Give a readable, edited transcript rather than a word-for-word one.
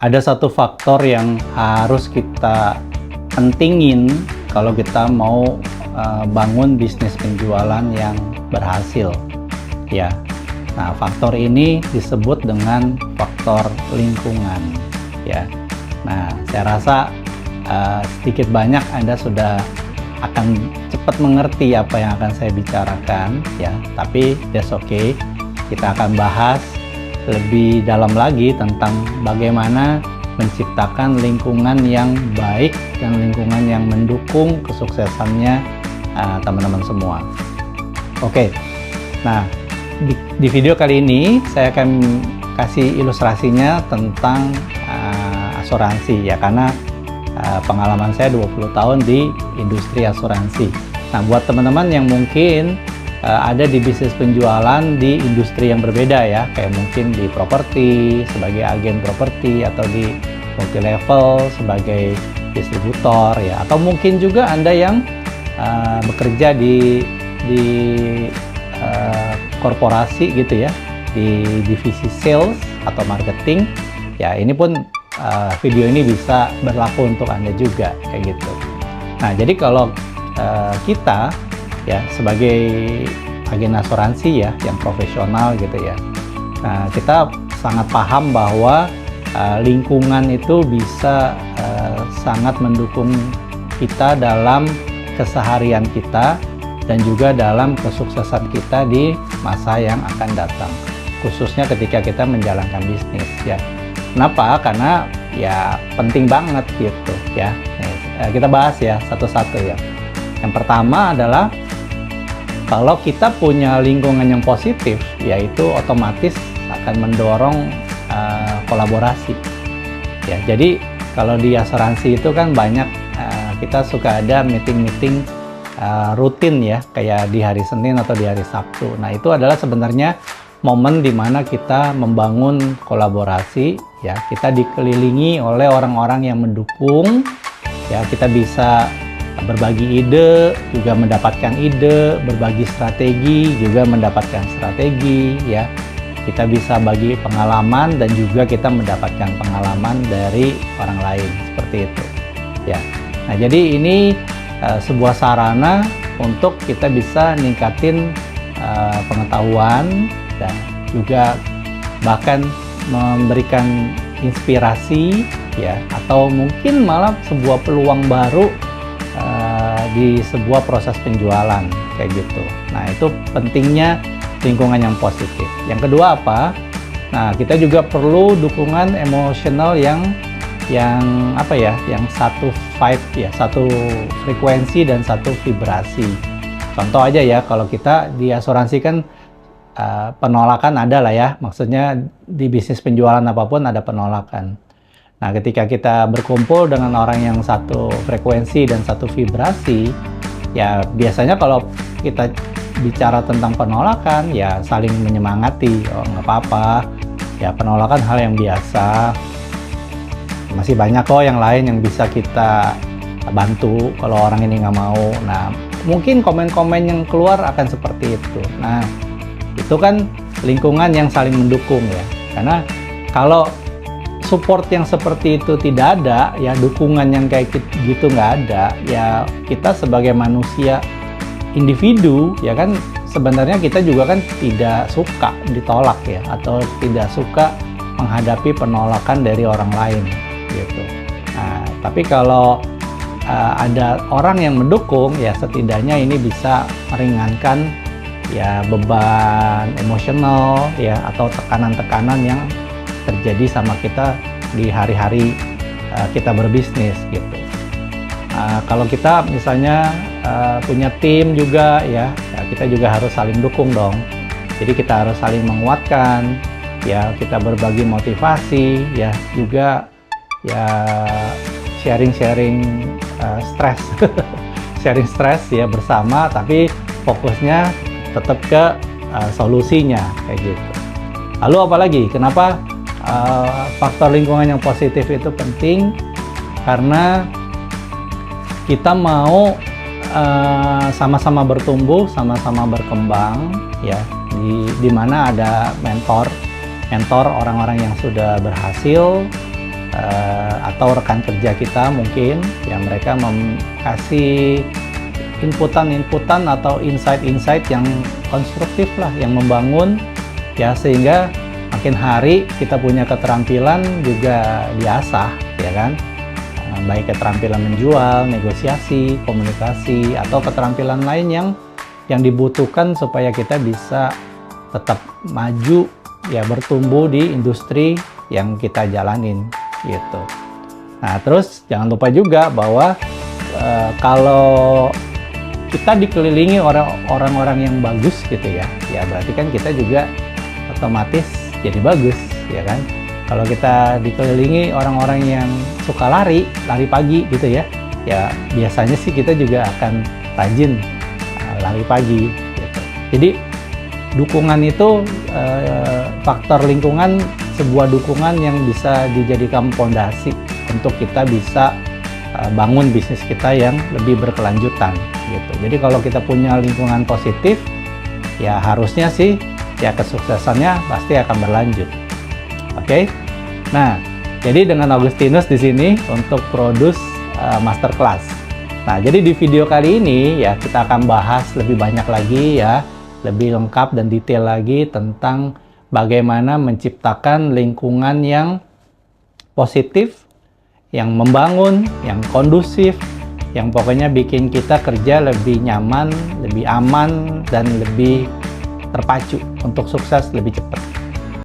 Ada satu faktor yang harus kita pentingin kalau kita mau bangun bisnis penjualan yang berhasil, ya. Nah, faktor ini disebut dengan faktor lingkungan, ya. Nah, saya rasa sedikit banyak Anda sudah akan cepat mengerti apa yang akan saya bicarakan, ya. Tapi that's okay. Kita akan bahas lebih dalam lagi tentang bagaimana menciptakan lingkungan yang baik dan lingkungan yang mendukung kesuksesannya teman-teman semua. Oke, nah di video kali ini saya akan kasih ilustrasinya tentang asuransi, ya, karena pengalaman saya 20 tahun di industri asuransi. Nah, buat teman-teman yang mungkin ada di bisnis penjualan di industri yang berbeda, ya, kayak mungkin di properti sebagai agen properti, atau di multi level sebagai distributor, ya, atau mungkin juga Anda yang bekerja di korporasi gitu, ya, di divisi sales atau marketing, ya. Ini pun video ini bisa berlaku untuk Anda juga, kayak gitu. Nah, jadi kalau kita, ya, sebagai agen asuransi, ya, yang profesional gitu, ya, nah, kita sangat paham bahwa lingkungan itu bisa sangat mendukung kita dalam keseharian kita dan juga dalam kesuksesan kita di masa yang akan datang, khususnya ketika kita menjalankan bisnis, ya. Kenapa? Karena ya penting banget gitu, ya. Kita bahas ya satu-satu, ya. Yang pertama adalah kalau kita punya lingkungan yang positif, yaitu otomatis akan mendorong kolaborasi, ya. Jadi kalau di asuransi itu kan banyak kita suka ada meeting-meeting rutin, ya, kayak di hari Senin atau di hari Sabtu. Nah, itu adalah sebenarnya momen di mana kita membangun kolaborasi, ya. Kita dikelilingi oleh orang-orang yang mendukung, ya. Kita bisa berbagi ide, juga mendapatkan ide, berbagi strategi, juga mendapatkan strategi, ya. Kita bisa bagi pengalaman dan juga kita mendapatkan pengalaman dari orang lain, seperti itu, ya. Nah, jadi ini sebuah sarana untuk kita bisa ningkatin pengetahuan dan juga bahkan memberikan inspirasi, ya, atau mungkin malah sebuah peluang baru di sebuah proses penjualan, kayak gitu. Nah, itu pentingnya lingkungan yang positif. Yang kedua apa? Nah, kita juga perlu dukungan emosional yang apa ya, yang satu vibe, ya, satu frekuensi dan satu vibrasi. Contoh aja, ya, kalau kita di asuransi kan penolakan ada lah, ya, maksudnya di bisnis penjualan apapun ada penolakan. Nah, ketika kita berkumpul dengan orang yang satu frekuensi dan satu vibrasi, ya, biasanya kalau kita bicara tentang penolakan, ya, saling menyemangati, oh nggak apa-apa, ya, penolakan hal yang biasa, masih banyak kok yang lain yang bisa kita bantu kalau orang ini nggak mau. Nah, mungkin komen-komen yang keluar akan seperti itu. Nah, itu kan lingkungan yang saling mendukung, ya. Karena kalau support yang seperti itu tidak ada, ya, dukungan yang kayak gitu nggak ada, ya, kita sebagai manusia individu, ya kan, sebenarnya kita juga kan tidak suka ditolak, ya, atau tidak suka menghadapi penolakan dari orang lain, gitu. Nah, tapi kalau ada orang yang mendukung, ya, setidaknya ini bisa meringankan, ya, beban emosional, ya, atau tekanan-tekanan yang terjadi sama kita di hari-hari kita berbisnis, gitu. Kalau kita misalnya punya tim juga, ya, kita juga harus saling dukung dong. Jadi kita harus saling menguatkan, ya, kita berbagi motivasi, ya, juga, ya, sharing stres sharing stres, ya, bersama, tapi fokusnya tetap ke solusinya, kayak gitu. Lalu apalagi kenapa faktor lingkungan yang positif itu penting? Karena kita mau sama-sama bertumbuh, sama-sama berkembang, ya, di mana ada mentor orang-orang yang sudah berhasil, atau rekan kerja kita mungkin yang mereka kasih inputan atau insight yang konstruktif lah, yang membangun ya, sehingga makin hari kita punya keterampilan juga diasah ya kan, baik keterampilan menjual, negosiasi, komunikasi, atau keterampilan lain yang dibutuhkan supaya kita bisa tetap maju ya, bertumbuh di industri yang kita jalanin gitu. Nah, terus jangan lupa juga bahwa kalau kita dikelilingi orang-orang yang bagus gitu ya, ya berarti kan kita juga otomatis jadi bagus ya kan. Kalau kita dikelilingi orang-orang yang suka lari pagi gitu ya, ya biasanya sih kita juga akan rajin lari pagi gitu. Jadi dukungan itu, faktor lingkungan, sebuah dukungan yang bisa dijadikan fondasi untuk kita bisa bangun bisnis kita yang lebih berkelanjutan gitu. Jadi kalau kita punya lingkungan positif, ya harusnya sih ya kesuksesannya pasti akan berlanjut. Oke. Nah, jadi dengan Agustinus di sini untuk produce masterclass. Nah, jadi di video kali ini ya kita akan bahas lebih banyak lagi ya, lebih lengkap dan detail lagi tentang bagaimana menciptakan lingkungan yang positif, yang membangun, yang kondusif, yang pokoknya bikin kita kerja lebih nyaman, lebih aman, dan lebih terpacu untuk sukses lebih cepat.